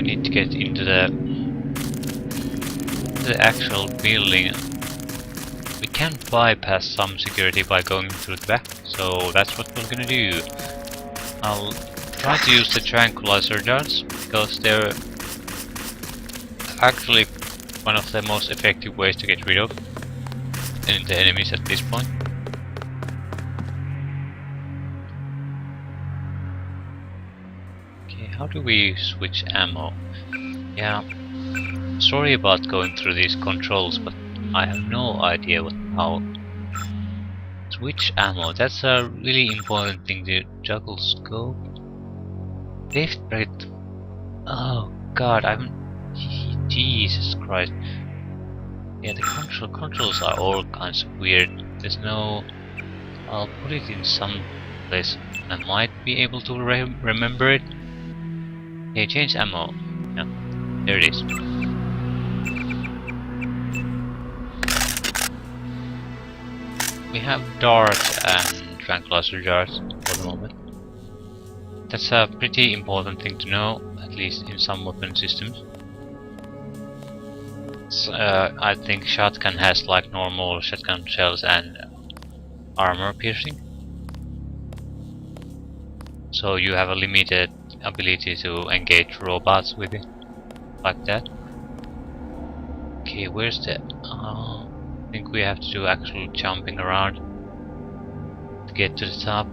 need to get into the actual building. We can bypass some security by going through the back, so that's what we're gonna do. I'll try to use the tranquilizer darts, because they're actually one of the most effective ways to get rid of the enemies at this point. Okay, how do we switch ammo? Yeah, sorry about going through these controls, but I have no idea how. Switch ammo, that's a really important thing to juggle scope. Left breath. Oh god, Jesus Christ. Yeah, the controls are all kinds of weird. There's no... I'll put it in some place. I might be able to remember it. Okay, change ammo. Yeah, there it is. We have darts and tranquilizer darts for the moment. That's a pretty important thing to know, at least in some weapon systems. I think shotgun has like normal shotgun shells and armor piercing. So you have a limited ability to engage robots with it, like that. Okay, where's the... I think we have to do actual jumping around to get to the top.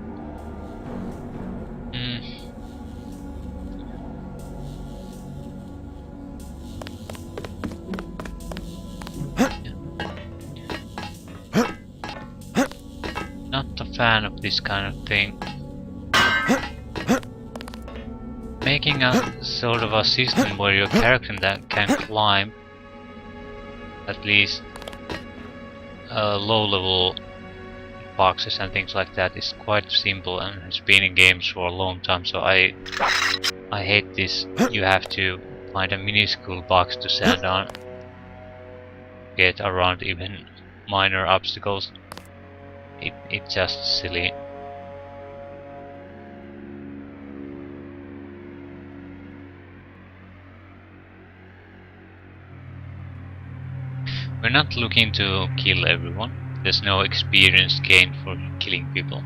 Not a fan of this kind of thing. Making a sort of a system where your character that can climb at least low-level boxes and things like that is quite simple and has been in games for a long time, so I hate this. You have to find a minuscule box to stand on, get around even minor obstacles. It's just silly. We're not looking to kill everyone. There's no experience gained for killing people.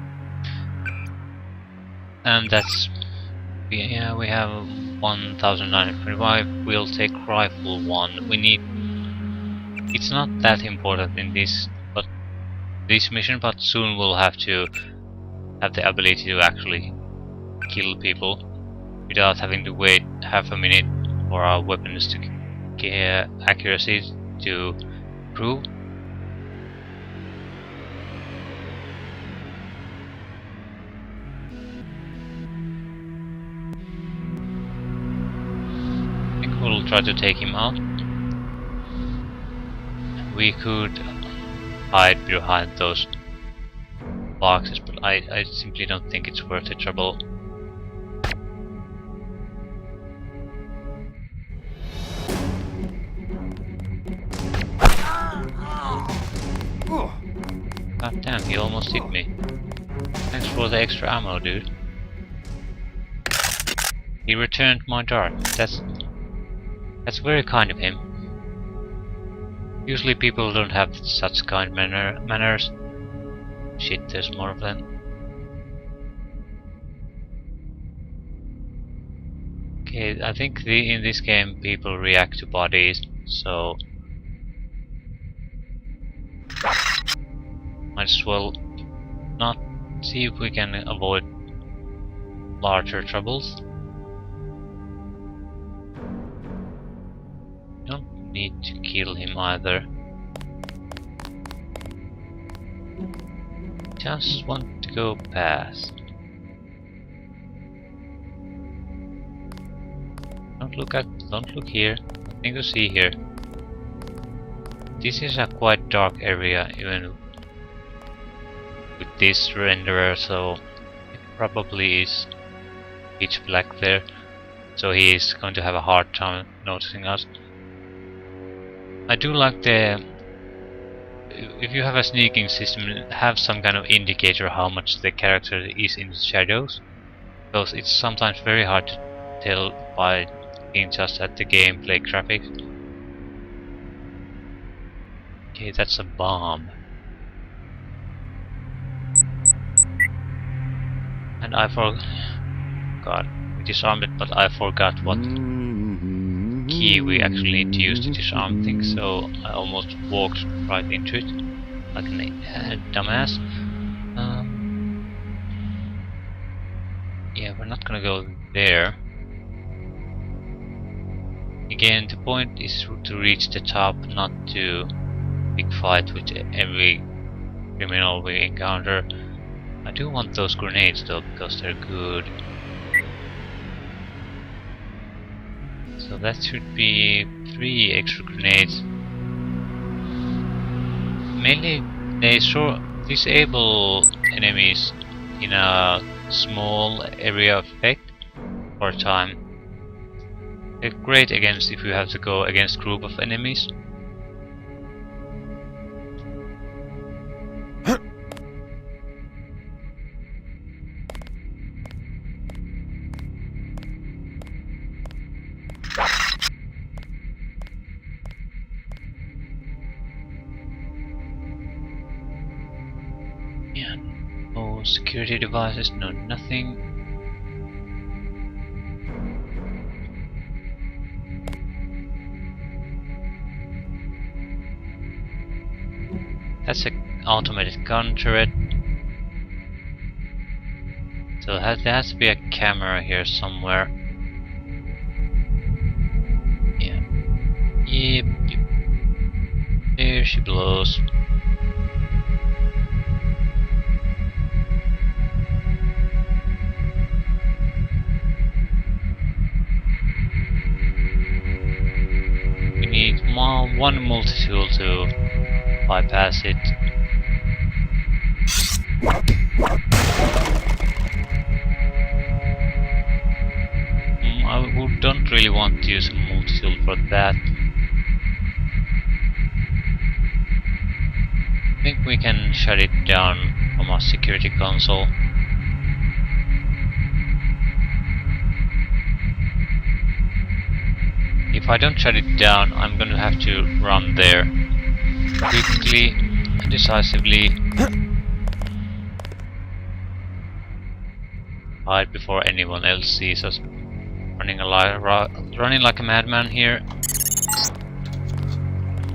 And that's... yeah, we have 1925. We'll take rifle 1. We need... it's not that important in this mission, but soon we'll have to have the ability to actually kill people without having to wait half a minute for our weapons to get accuracy to improve. I think we'll try to take him out. We could hide behind those boxes, but I simply don't think it's worth the trouble. God damn, he almost hit me. Thanks for the extra ammo, dude. He returned my dart. That's very kind of him. Usually people don't have such kind manners. Shit, there's more of them. Okay, I think in this game people react to bodies, so might as well not see if we can avoid larger troubles. Don't need to kill him either. Just want to go past. Don't look here. Nothing to see here. This is a quite dark area, even with this renderer, so it probably is pitch black there. So he is going to have a hard time noticing us. I do like the... if you have a sneaking system, have some kind of indicator how much the character is in the shadows, because it's sometimes very hard to tell by looking just at the gameplay graphics. Okay, that's a bomb. And I forgot. We disarmed it, but I forgot what key we actually need to use to disarm things, so I almost walked right into it like a dumbass. Yeah, we're not gonna go there. Again, the point is to reach the top, not to big fight with every criminal we encounter. I do want those grenades though, because they're good. So that should be 3 extra grenades. Mainly they disable enemies in a small area of effect for a time. They're great against if you have to go against group of enemies. Yeah, no security devices, no nothing. That's an automated gun turret. So there has to be a camera here somewhere. Yeah. Yep. There she blows. We need one multi-tool to bypass it. I don't really want to use a multi-tool for that. I think we can shut it down from our security console. If I don't shut it down, I'm gonna have to run there quickly and decisively. Hide before anyone else sees us. Running like a madman here.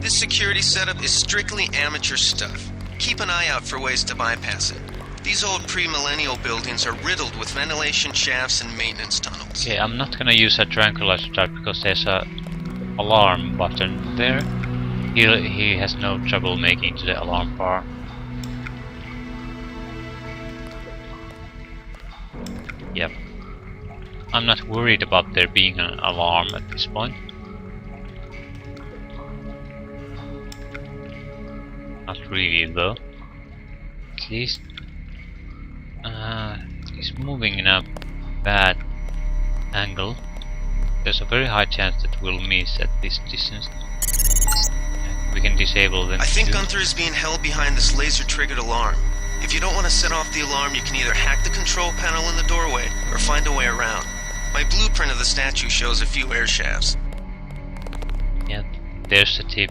This security setup is strictly amateur stuff. Keep an eye out for ways to bypass it. These old pre-millennial buildings are riddled with ventilation shafts and maintenance tunnels. Okay, I'm not gonna use a tranquilizer dart because there's a alarm button there. He has no trouble making to the alarm bar. Yep. I'm not worried about there being an alarm at this point. Not really though. At least he's moving in a bad angle. There's a very high chance that we'll miss at this distance. We can disable them. I think Gunther is being held behind this laser-triggered alarm. If you don't want to set off the alarm, you can either hack the control panel in the doorway or find a way around. My blueprint of the statue shows a few air shafts. Yeah, there's the tip.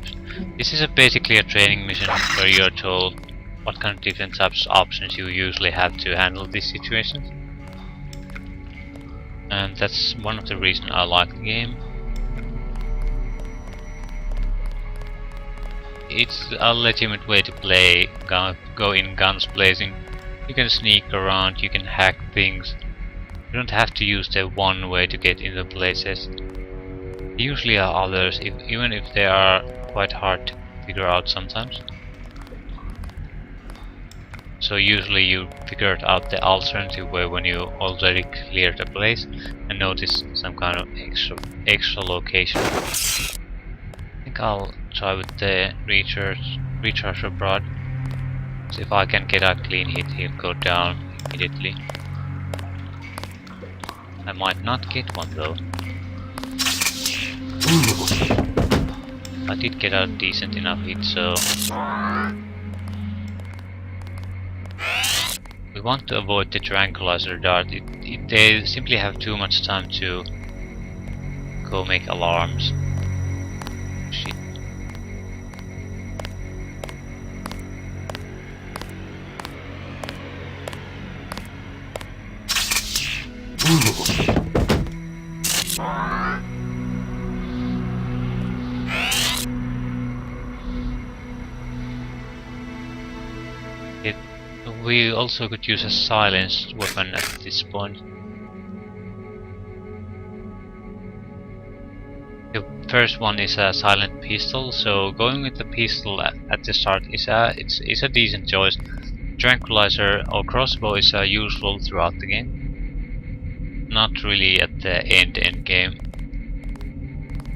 This is basically a training mission where you're told what kind of different types of options you usually have to handle these situations. And that's one of the reasons I like the game. It's a legitimate way to play, go in guns blazing. You can sneak around, you can hack things. You don't have to use the one way to get into places. There usually are others, even if they are quite hard to figure out sometimes. So usually you figured out the alternative way when you already cleared a place and notice some kind of extra location. I think I'll try with the recharger rod. So if I can get a clean hit, he'll go down immediately. I might not get one though. I did get a decent enough hit, so we want to avoid the tranquilizer dart. They simply have too much time to go make alarms. Shit. We also could use a silenced weapon at this point. The first one is a silent pistol, so going with the pistol at the start is a decent choice. Tranquilizer or crossbow is useful throughout the game. Not really at the end game.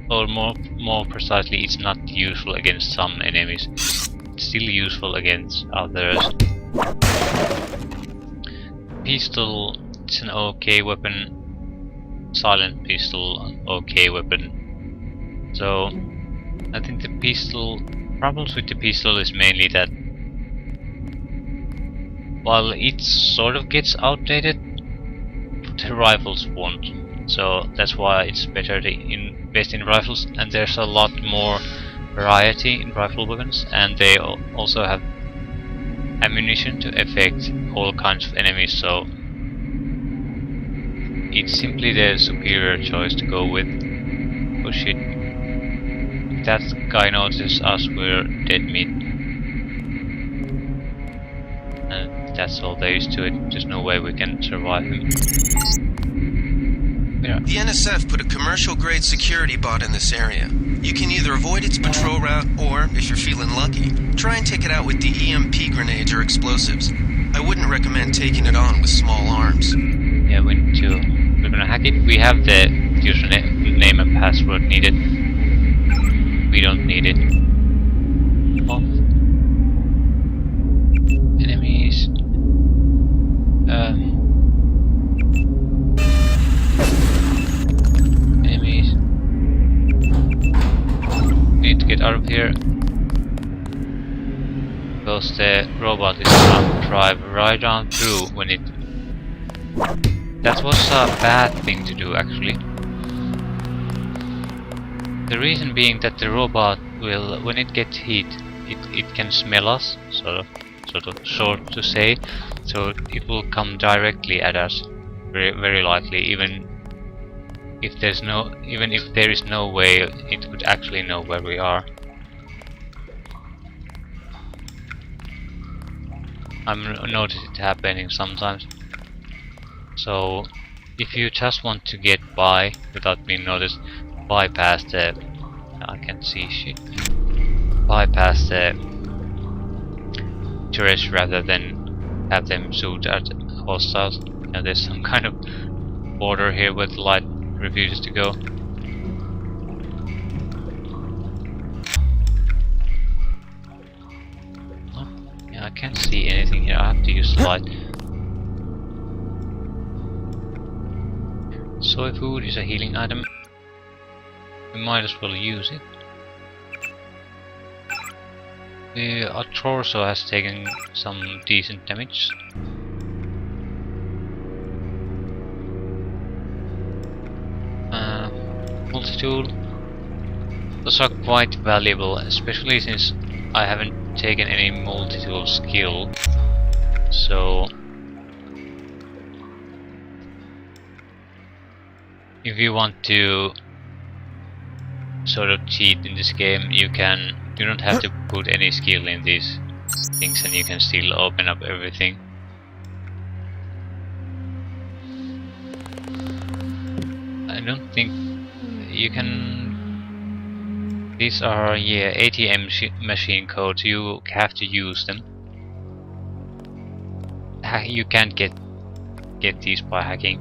Or more precisely, it's not useful against some enemies. It's still useful against others. Pistol, it's an okay weapon. Silent pistol, okay weapon. So I think the pistol, problems with the pistol is mainly that while it sort of gets outdated, the rifles won't. So that's why it's better to invest in rifles, and there's a lot more variety in rifle weapons, and they also have ammunition to affect all kinds of enemies, so it's simply the superior choice to go with. Oh shit. If that guy notices us, we're dead meat. And that's all there is to it. There's no way we can survive him. Yeah. The NSF put a commercial-grade security bot in this area. You can either avoid its patrol route, or, if you're feeling lucky, try and take it out with the EMP grenades or explosives. I wouldn't recommend taking it on with small arms. Yeah, we're gonna hack it. We have the username and password needed. We don't need it. Off. Enemies. Enemies. Need to get out of here. Because the robot is gonna drive right on through when it... That was a bad thing to do, actually. The reason being that the robot will, when it gets heat, it can smell us, sort of to say, so it will come directly at us, very likely, even if there is no way it would actually know where we are. I've noticed it happening sometimes. So if you just want to get by without being noticed, bypass the... I can't see shit. Bypass the turrets rather than have them shoot at hostiles. Now there's some kind of border here where the light refuses to go. Oh, yeah, I can't see anything here. I have to use the light. Soy food is a healing item. We might as well use it. Our torso has taken some decent damage. Multi-tool. Those are quite valuable, especially since I haven't taken any multi-tool skill. So if you want to sort of cheat in this game, you don't have to put any skill in these things, and you can still open up everything. I don't think you can... These are, yeah, ATM machine codes. You have to use them. You can't get these by hacking.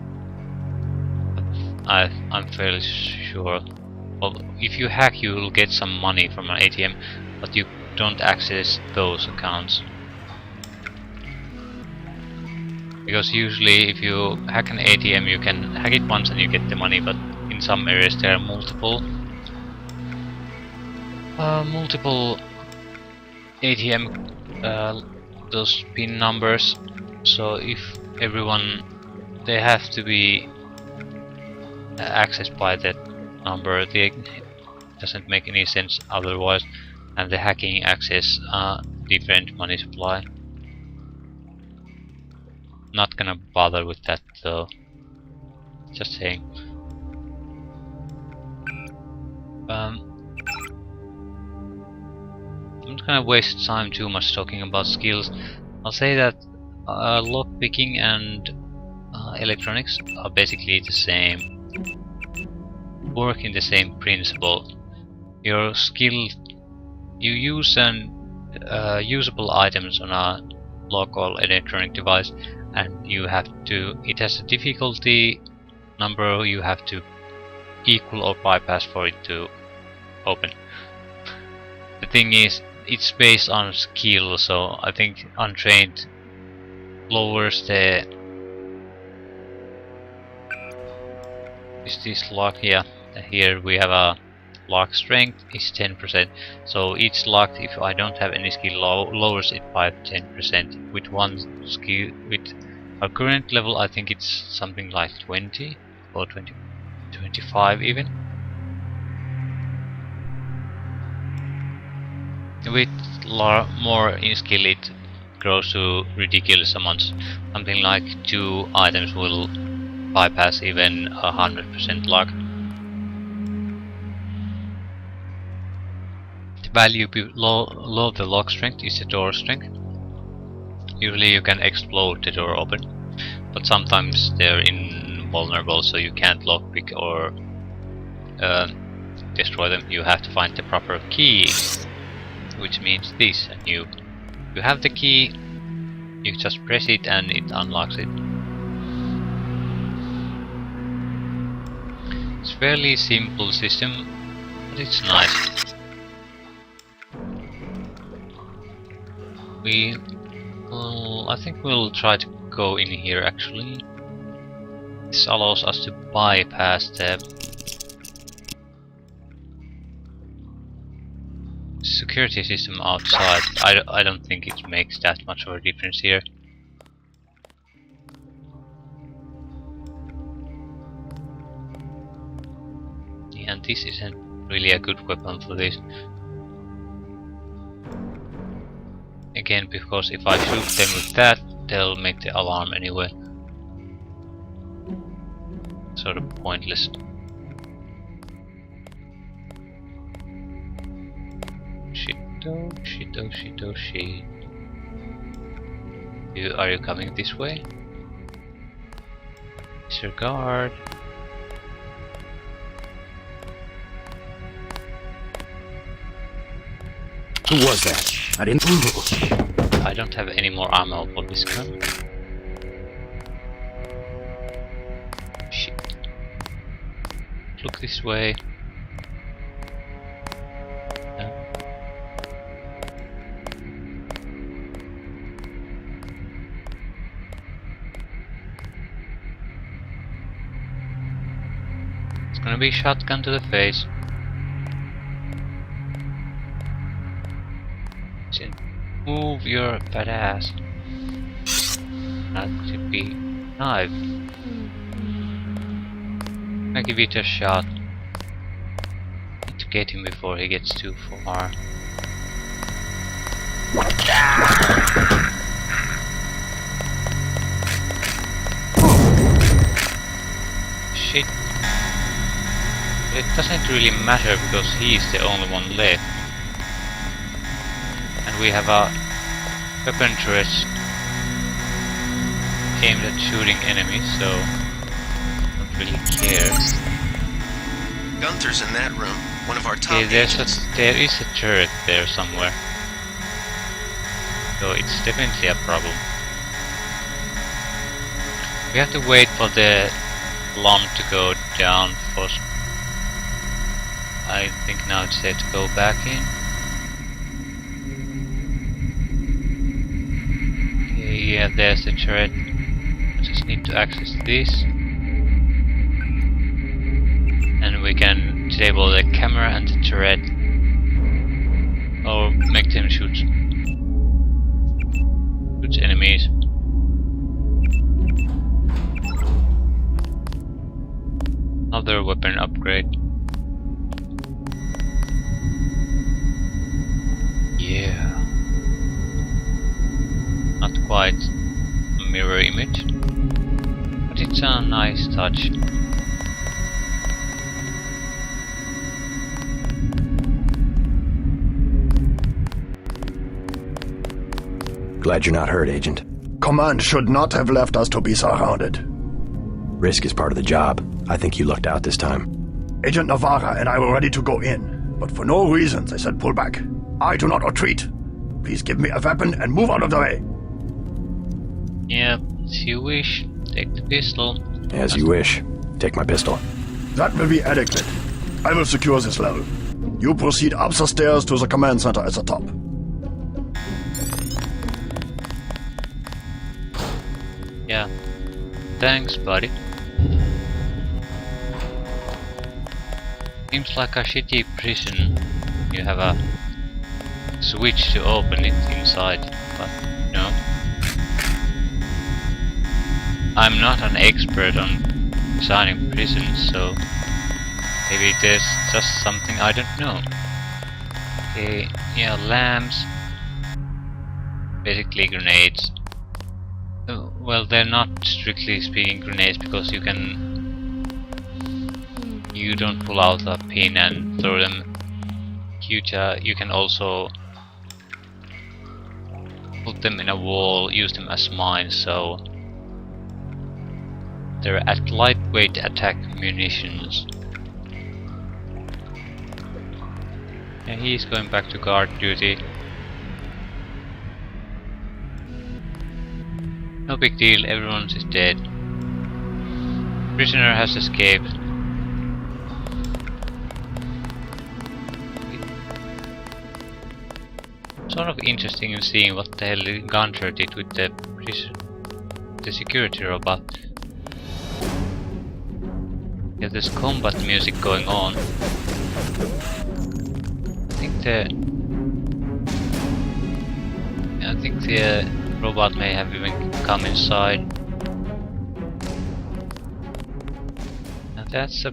I'm fairly sure. Well, if you hack, you will get some money from an ATM, but you don't access those accounts. Because usually if you hack an ATM, you can hack it once and you get the money, but in some areas there are multiple ATM those PIN numbers, so if everyone, they have to be accessed by that number. Doesn't make any sense otherwise. And the hacking access different money supply. Not gonna bother with that though. Just saying. I'm not gonna waste time too much talking about skills. I'll say that lockpicking and electronics are basically the same. Work in the same principle. Your skill, you use usable items on a local electronic device, and you have to. It has a difficulty number you have to equal or bypass for it to open. The thing is, it's based on skill, so I think untrained lowers the. Is this lock? Yeah, here we have a lock strength is 10%. So each lock, if I don't have any skill, lowers it by 10%. With one skill, with our current level, I think it's something like 20 or 25 even. With more in skill, it grows to ridiculous amounts. Something like 2 items will bypass even 100% luck. The value below the lock strength is the door strength. Usually you can explode the door open, but sometimes they're invulnerable, so you can't lockpick or destroy them. You have to find the proper key, which means this, and you have the key, you just press it and it unlocks it. It's a fairly simple system, but it's nice. I think we'll try to go in here actually. This allows us to bypass the security system outside. I don't think it makes that much of a difference here. And this isn't really a good weapon for this. Again, because if I shoot them with that, they'll make the alarm anyway. Sort of pointless. Shit, oh shit, oh shit, oh shit. Are you coming this way? Disregard. Who was that? I didn't. I don't have any more ammo for this gun. Shit. Look this way. No. It's gonna be shotgun to the face. Move your fat ass. That could be knife. I'll give it a shot. Need to get him before he gets too far. Shit. It doesn't really matter because he's the only one left. And we have a weapon turret aimed at shooting enemies, so I don't really care. Gunther's in that room, one of our top Okay, agents. there is a turret there somewhere. So it's definitely a problem. We have to wait for the alarm to go down first. I think now it's safe to go back in. Yeah, there's the turret. I just need to access this. And we can disable the camera and the turret. Or make them shoot enemies. Another weapon upgrade. Yeah. Not quite a mirror image, but it's a nice touch. Glad you're not hurt, Agent. Command should not have left us to be surrounded. Risk is part of the job. I think you lucked out this time. Agent Navarra and I were ready to go in, but for no reason they said pull back. I do not retreat. Please give me a weapon and move out of the way. Yeah, as you wish. Take the pistol. As you wish. Take my pistol. That will be adequate. I will secure this level. You proceed up the stairs to the command center at the top. Yeah. Thanks, buddy. Seems like a shitty prison. You have a switch to open it inside, but no. I'm not an expert on designing prisons, so maybe there's just something I don't know. Okay, yeah, lamps. Basically grenades. Well, they're not strictly speaking grenades because you don't pull out a pin and throw them. You can also put them in a wall, use them as mines, so they're at lightweight attack munitions. And he's going back to guard duty. No big deal, everyone is dead. Prisoner has escaped. Sort of interesting in seeing what the hell Gunter did with the security robot. Yeah, there's combat music going on. I think the robot may have even come inside. Now that's a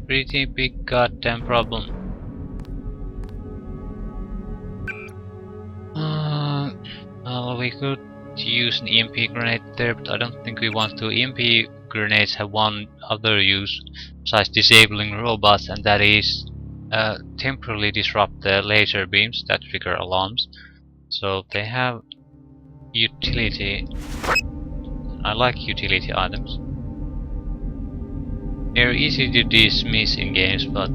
pretty big goddamn problem. Well, we could use an EMP grenade there, but I don't think we want to. EMP grenades have one other use besides disabling robots, and that is temporarily disrupt the laser beams that trigger alarms. So they have utility. I like utility items. They're easy to dismiss in games, but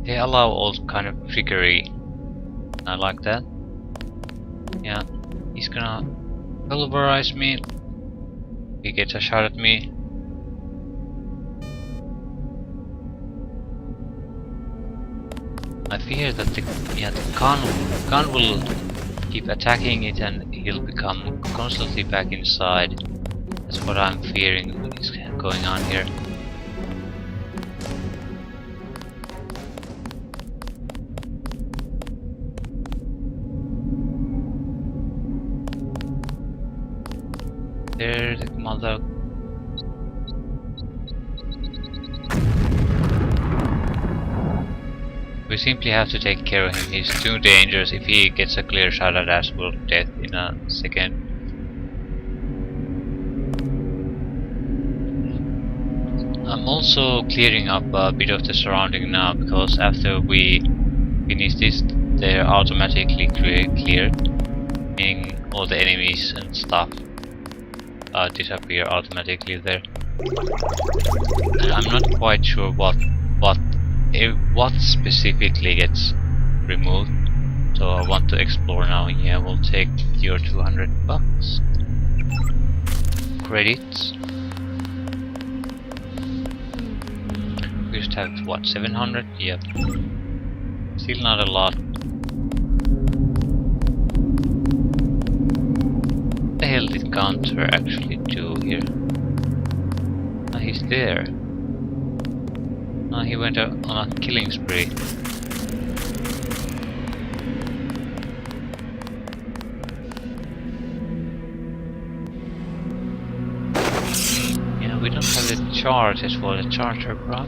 they allow all kind of trickery. I like that. Yeah, he's gonna pulverize me. He gets a shot at me. I fear that the gun will keep attacking it and he'll become constantly back inside. That's what I'm fearing is going on here. There's the mother. We simply have to take care of him. He's too dangerous. If he gets a clear shot at us, we'll death in a second. I'm also clearing up a bit of the surrounding now, because after we finish this, they're automatically cleared, meaning all the enemies and stuff disappear automatically there. And I'm not quite sure what specifically gets removed, so I want to explore now. Yeah, we'll take your 200 bucks. Credits. We just have what, 700? Yep. Still not a lot. What the hell did Gunter actually do here? Ah, he's there. Ah, he went on a killing spree. Yeah, we don't have the charges for the charger prop.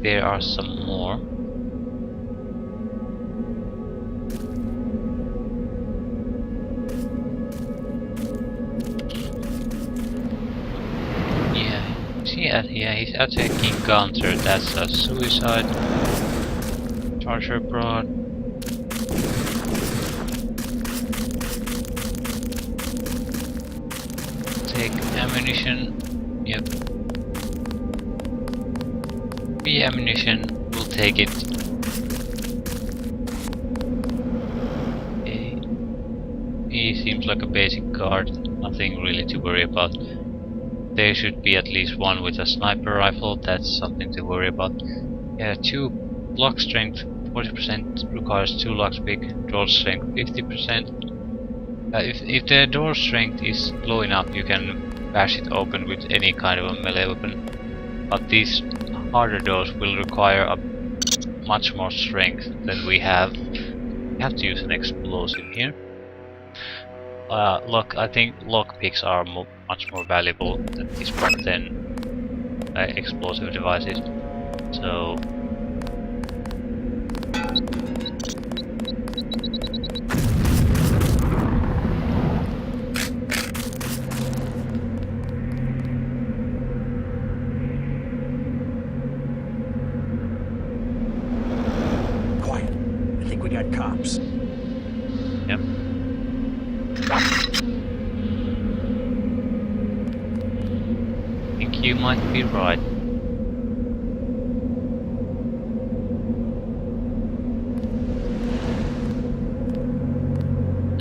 there are some more. Yeah, see, yeah, he's attacking Gunther. That's a suicide. Charger Broad. Take ammunition. Yep. B ammunition. We'll take it. Okay. He seems like a basic guard. Nothing really to worry about. There should be at least one with a sniper rifle. That's something to worry about. Yeah, 2 block strength 40% requires 2 lockpick. Door strength 50%. If the door strength is low enough, you can bash it open with any kind of a melee weapon. But these harder doors will require a much more strength than we have. We have to use an explosive here. Look, I think lockpicks are much more valuable than this one than explosive devices. So. Cops. Yep. I think you might be right.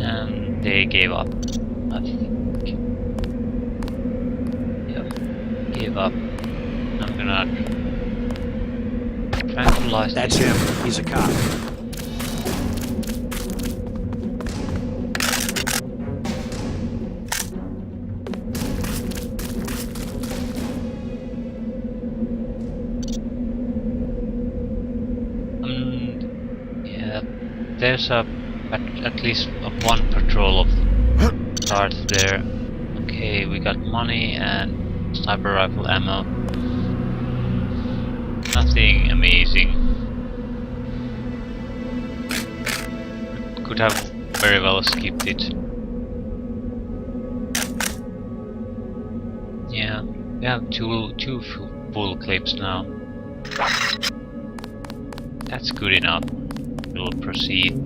And they gave up, I think. Yep, gave up. I'm gonna tranquilize. That's him. He's a cop. There's at least one patrol of guards there. Okay, we got money and sniper rifle ammo. Nothing amazing. Could have very well skipped it. Yeah, we have two full clips now. That's good enough. We'll proceed.